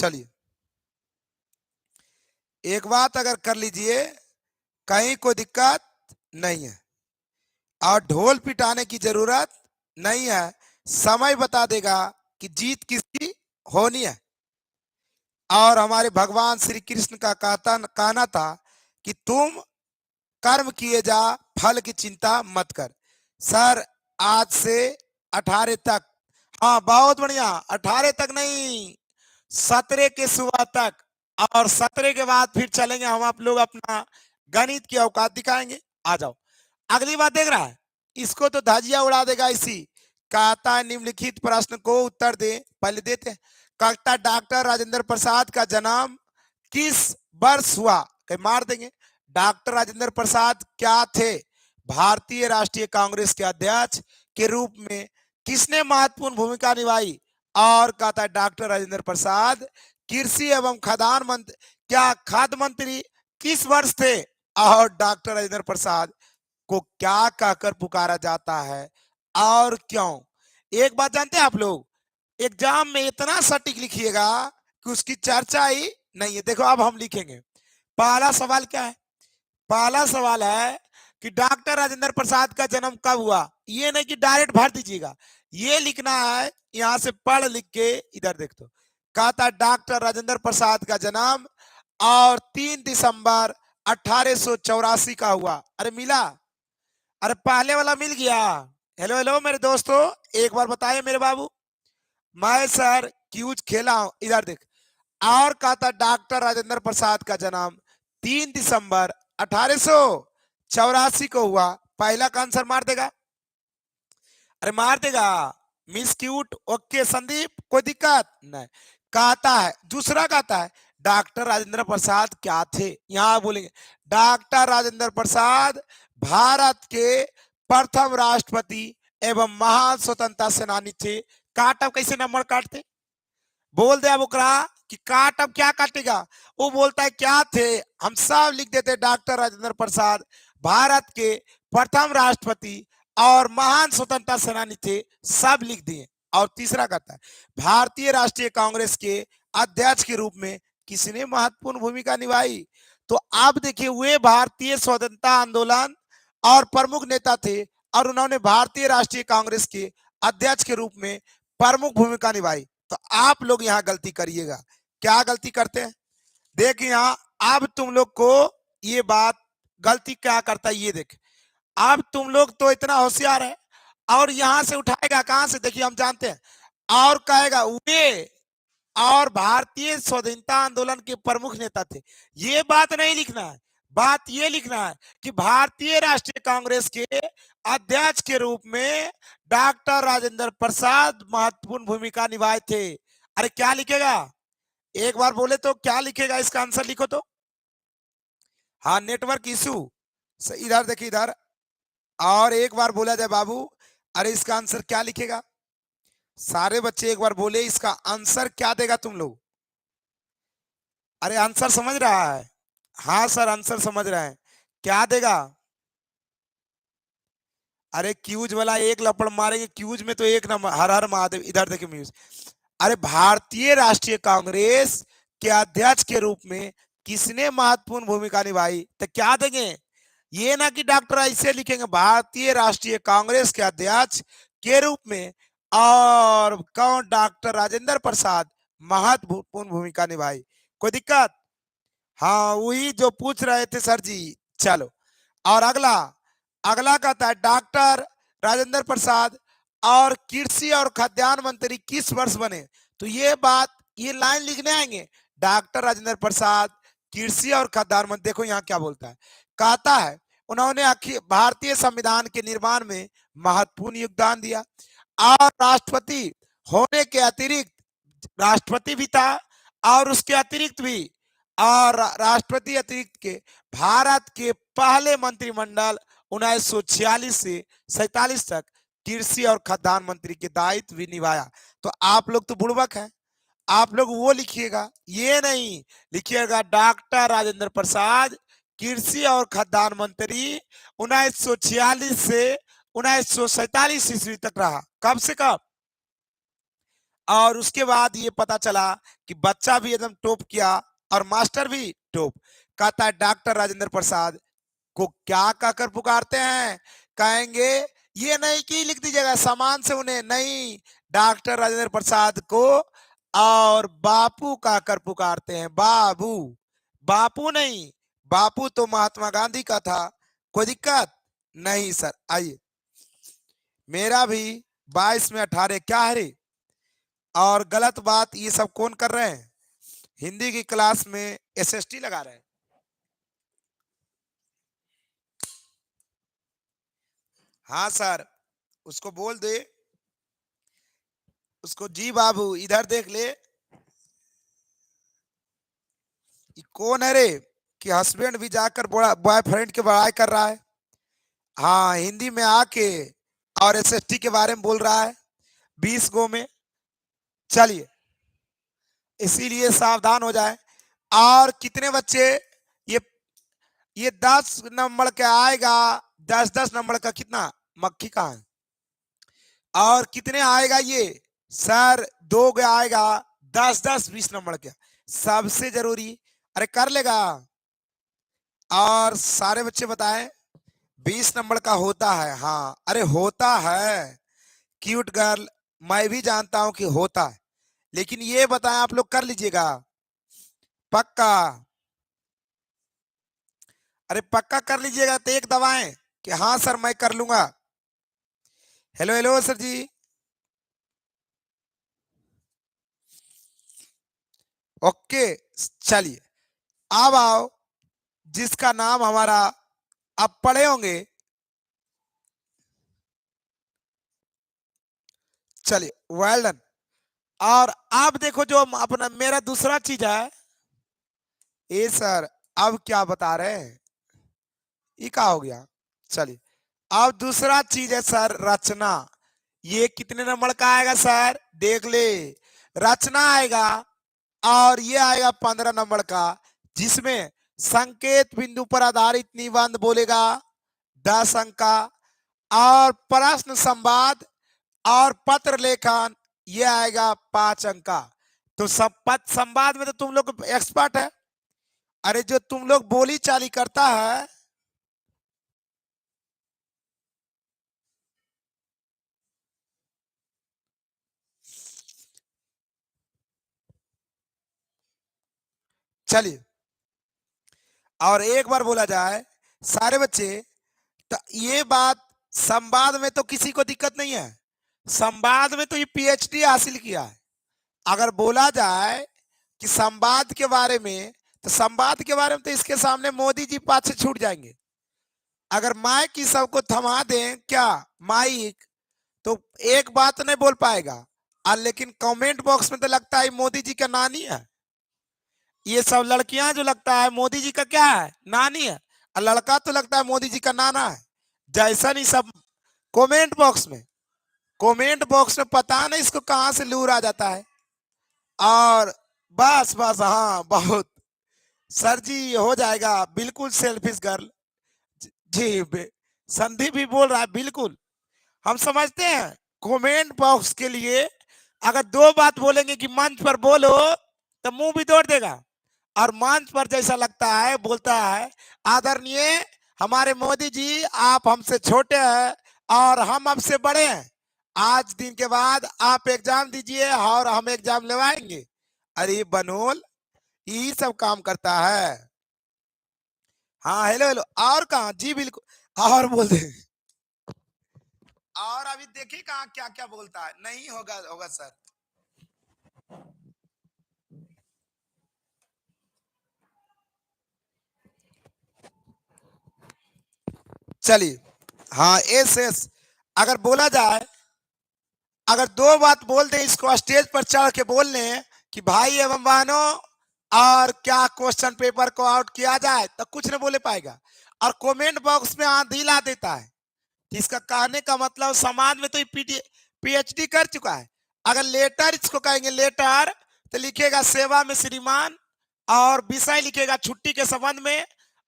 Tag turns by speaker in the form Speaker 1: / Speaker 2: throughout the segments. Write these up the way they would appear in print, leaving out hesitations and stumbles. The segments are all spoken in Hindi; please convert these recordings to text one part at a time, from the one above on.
Speaker 1: चलिए, एक बात अगर कर लीजिए, कहीं कोई दिक्कत नहीं है और ढोल पिटाने की जरूरत नहीं है। समय बता देगा कि जीत किसकी होनी है। और हमारे भगवान श्री कृष्ण का कहना था कि तुम कर्म किए जा, फल की चिंता मत कर। सर, आज से 18 तक, हाँ बहुत बढ़िया, 18 तक नहीं, 17 के सुबह तक, और 17 के बाद फिर चलेंगे हम आप लोग अपना गणित की औकात दिखाएंगे। आ जाओ, अगली बात देख रहा है, इसको तो धजिया उड़ा देगा इसी। कहता है निम्नलिखित प्रश्न को उत्तर दे, पहले देते हैं। कहता डॉक्टर राजेंद्र प्रसाद का जन्म किस वर्ष हुआ? कहीं मार देंगे। डॉक्टर राजेंद्र प्रसाद क्या थे? भारतीय राष्ट्रीय कांग्रेस के अध्यक्ष के रूप में किसने महत्वपूर्ण भूमिका निभाई? और कहता है डॉक्टर राजेंद्र प्रसाद कृषि एवं खाद्यान्न मंत्री, क्या खाद्य मंत्री किस वर्ष थे? और डॉक्टर राजेंद्र प्रसाद को क्या कहकर पुकारा जाता है और क्यों? एक बात जानते हैं आप लोग, एग्जाम में इतना सटीक लिखिएगा कि उसकी चर्चा ही नहीं है। देखो अब हम लिखेंगे, पहला सवाल क्या है? पहला सवाल है कि डॉक्टर राजेंद्र प्रसाद का जन्म कब हुआ। ये नहीं कि डायरेक्ट भर दीजिएगा, ये लिखना है। यहां से पढ़ लिख के इधर देख दो। कहता डॉक्टर राजेंद्र प्रसाद का जन्म और 3 दिसंबर 1884 का हुआ। अरे मिला? अरे पहले वाला मिल गया। हेलो हेलो मेरे दोस्तों, एक बार बताइए मेरे बाबू। मैं सर क्यूज खेला हूं, इधर देख। और कहता डॉक्टर राजेंद्र प्रसाद का जन्म 3 दिसंबर 1884 को हुआ। पहला का आंसर मार देगा? अरे मार देगा। मिस क्यूट, ओके संदीप, कोई दिक्कत नहीं। कहता है दूसरा, कहता है डॉक्टर राजेंद्र प्रसाद क्या थे? यहां बोलेंगे डॉक्टर राजेंद्र प्रसाद भारत के प्रथम राष्ट्रपति एवं महान स्वतंत्रता सेनानी थे। काट अब कैसे नंबर काटते? बोल दे अब ओकरा कि काट अब क्या काटेगा। वो बोलता है क्या थे, हम सब लिख देते डॉक्टर राजेंद्र प्रसाद भारत के प्रथम राष्ट्रपति और महान स्वतंत्रता सेनानी थे, सब लिख दिए। और तीसरा कहता है भारतीय राष्ट्रीय कांग्रेस के अध्यक्ष के रूप में किसने महत्वपूर्ण भूमिका निभाई? तो आप देखिए, वे भारतीय स्वतंत्रता आंदोलन और प्रमुख नेता थे और उन्होंने भारतीय राष्ट्रीय कांग्रेस के अध्यक्ष के रूप में प्रमुख भूमिका निभाई। तो आप लोग यहाँ गलती करिएगा। क्या गलती करते हैं? देख यहाँ, अब तुम लोग को ये बात गलती क्या करता है ये देख। अब तुम लोग तो इतना होशियार है और यहां से उठाएगा कहां से? देखिए हम जानते हैं, और कहेगा वे और भारतीय स्वतंत्रता आंदोलन के प्रमुख नेता थे। ये बात नहीं लिखना है, बात ये लिखना है कि भारतीय राष्ट्रीय कांग्रेस के अध्यक्ष के रूप में डॉक्टर राजेंद्र प्रसाद महत्वपूर्ण भूमिका निभाए थे। अरे क्या लिखेगा? एक बार बोले तो क्या लिखेगा? इसका आंसर लिखो तो। हाँ, नेटवर्क इशू। इधर देखिए इधर, और एक बार बोला जाए बाबू, अरे इसका आंसर क्या लिखेगा? सारे बच्चे एक बार बोले इसका आंसर क्या देगा तुम लोग? अरे आंसर समझ रहा है? हाँ सर, आंसर समझ रहे हैं। क्या देगा? अरे क्यूज वाला एक लपड़ मारेंगे, क्यूज में तो एक नंबर। हर हर महादेव। इधर देखिए म्यूज। अरे भारतीय राष्ट्रीय कांग्रेस के अध्यक्ष के रूप में किसने महत्वपूर्ण भूमिका निभाई? तो क्या देंगे? ये ना कि डॉक्टर ऐसे लिखेंगे, भारतीय राष्ट्रीय कांग्रेस के अध्यक्ष के रूप में और कौन? डॉक्टर राजेंद्र प्रसाद महत्वपूर्ण भूमिका निभाई। कोई दिक्कत? हाँ, वही जो पूछ रहे थे सर जी। चलो, और अगला, अगला कहता है डॉक्टर राजेंद्र प्रसाद और कृषि और खाद्यान्न मंत्री किस वर्ष बने? तो ये बात, ये लाइन लिखने आएंगे, डॉक्टर राजेंद्र प्रसाद कृषि और खाद्यान्न मंत्री। देखो यहाँ क्या बोलता है, कहता है उन्होंने भारतीय संविधान के निर्माण में महत्वपूर्ण योगदान दिया और राष्ट्रपति होने के अतिरिक्त, राष्ट्रपति भी था और उसके अतिरिक्त भी, और राष्ट्रपति अतिरिक्त के भारत के पहले मंत्रिमंडल 1946 से 47 तक कृषि और खाद्यान्न मंत्री के दायित्व भी निभाया। तो आप लोग तो बुड़बक हैं, आप लोग वो लिखिएगा, ये नहीं लिखिएगा डॉक्टर राजेंद्र प्रसाद कृषि और खाद्यान्न मंत्री 1946 से 1947 ईस्वी तक रहा। कब से कब? और उसके बाद ये पता चला कि बच्चा भी एकदम टॉप किया और मास्टर भी टॉप। कहता है डॉक्टर राजेंद्र प्रसाद को क्या कहकर पुकारते हैं? कहेंगे ये नहीं कि लिख दीजिएगा सामान से उन्हें, नहीं, डॉक्टर राजेंद्र प्रसाद को और बापू कहकर पुकारते हैं। बाबू, बापू नहीं, बापू तो महात्मा गांधी का था। कोई दिक्कत नहीं सर। आइए, मेरा भी 22 में 18 क्या है रे? और गलत बात ये सब कौन कर रहे हैं? हिंदी की क्लास में एसएसटी लगा रहे हैं। हाँ सर, उसको बोल दे, उसको जी बाबू इधर देख ले। ये कौन है रे कि हस्बैंड भी जाकर बॉयफ्रेंड के बड़ाई कर रहा है? हाँ, हिंदी में आके और एसएसटी के बारे में बोल रहा है 20 गो में। चलिए, इसीलिए सावधान हो जाए। और कितने बच्चे, ये ये 10 नंबर का आएगा, 10-10 नंबर का कितना मक्खी का है? और कितने आएगा ये सर? 2 गया आएगा, 10-10 20 नंबर का सबसे जरूरी। अरे कर लेगा। और सारे बच्चे बताएं 20 नंबर का होता है। हाँ, अरे होता है क्यूट गर्ल, मैं भी जानता हूं कि होता है, लेकिन ये बताएं आप लोग कर लीजिएगा पक्का? अरे पक्का कर लीजिएगा तो एक दबाएं कि हाँ सर मैं कर लूंगा। हेलो हेलो सर जी। ओके, चलिए अब आओ, जिसका नाम हमारा आप पढ़े होंगे। चलिए, वेल डन। और आप देखो जो अपना मेरा दूसरा चीज है, ए सर अब क्या बता रहे हैं? ये क्या हो गया? चलिए, अब दूसरा चीज है सर रचना। ये कितने नंबर का आएगा सर? देख ले, रचना आएगा और ये आएगा 15 नंबर का, जिसमें संकेत बिंदु पर आधारित निबंध बोलेगा 10 अंक का, और प्रश्न संवाद और पत्र लेखन ये आएगा 5 अंक का। तो सब संवाद में तो तुम लोग एक्सपर्ट है। अरे जो तुम लोग बोली चाली करता है, चलिए, और एक बार बोला जाए सारे बच्चे, तो ये बात संवाद में तो किसी को दिक्कत नहीं है। संवाद में तो ये पीएचडी हासिल किया है। अगर बोला जाए कि संवाद के बारे में, तो संवाद के बारे में तो इसके सामने मोदी जी पाछे छूट जाएंगे। अगर माइक की सबको थमा दें क्या माइक, तो एक बात नहीं बोल पाएगा। और लेकिन कमेंट बॉक्स में तो लगता है मोदी जी का नानी है। ये सब लड़कियां जो लगता है मोदी जी का क्या है, नानी है, और लड़का तो लगता है मोदी जी का नाना है। जैसा नहीं सब कमेंट बॉक्स में, कमेंट बॉक्स में पता नहीं इसको कहां से लूर आ जाता है। और बस बस, हाँ बहुत, सर जी हो जाएगा बिल्कुल सेल्फिश गर्ल। जी संदीप भी बोल रहा है बिल्कुल, हम समझते हैं। कमेंट बॉक्स के लिए अगर 2 बात बोलेंगे कि मंच पर बोलो, तो मुंह भी तोड़ देगा। और मंच पर जैसा लगता है बोलता है, आदरणीय हमारे मोदी जी आप हमसे छोटे हैं और हम आपसे बड़े हैं, आज दिन के बाद आप एग्जाम दीजिए और हम एग्जाम लेवाएंगे। अरे बनोल, ये सब काम करता है। हाँ हेलो हेलो, और कहा जी बिल्कुल, और बोल दे। और अभी देखिए कहा क्या क्या बोलता है। नहीं होगा, होगा सर। चलिए, हाँ एस अगर बोला जाए, अगर 2 बात बोल दे इसको स्टेज पर चढ़ के बोल लें कि भाई एवं बहनों और क्या क्वेश्चन पेपर को आउट किया जाए, तो कुछ नहीं बोले पाएगा। और कमेंट बॉक्स में आंधी ला देता है। इसका कहने का मतलब समाज में तो पीएचडी कर चुका है। अगर लेटर इसको कहेंगे लेटर, तो लिखेगा सेवा में श्रीमान, और विषय लिखेगा छुट्टी के संबंध में,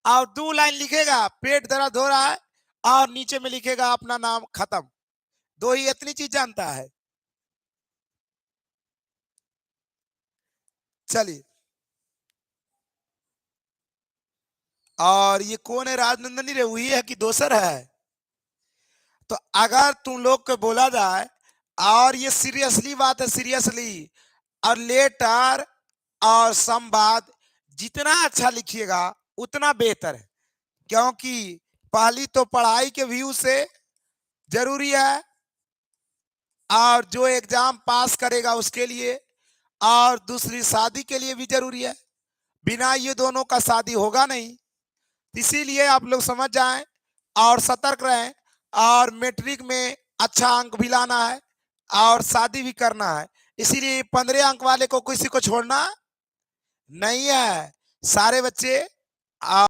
Speaker 1: और 2 लाइन लिखेगा पेट दर्द हो रहा है, और नीचे में लिखेगा अपना नाम, खत्म। 2 ही इतनी चीज जानता है। चलिए, और ये कौन है? राजनंदनी रे हुई है कि दोसर है? तो अगर तुम लोग को बोला जाए, और ये सीरियसली बात है, सीरियसली, और लेटर और संवाद जितना अच्छा लिखिएगा उतना बेहतर है, क्योंकि पहली तो पढ़ाई के व्यू से जरूरी है, और जो एग्जाम पास करेगा उसके लिए, और दूसरी शादी के लिए भी जरूरी है। बिना ये दोनों का शादी होगा नहीं। इसीलिए आप लोग समझ जाएं और सतर्क रहें, और मैट्रिक में अच्छा अंक भी लाना है और शादी भी करना है। इसीलिए 15 अंक वाले को किसी को छोड़ना नहीं है। सारे बच्चे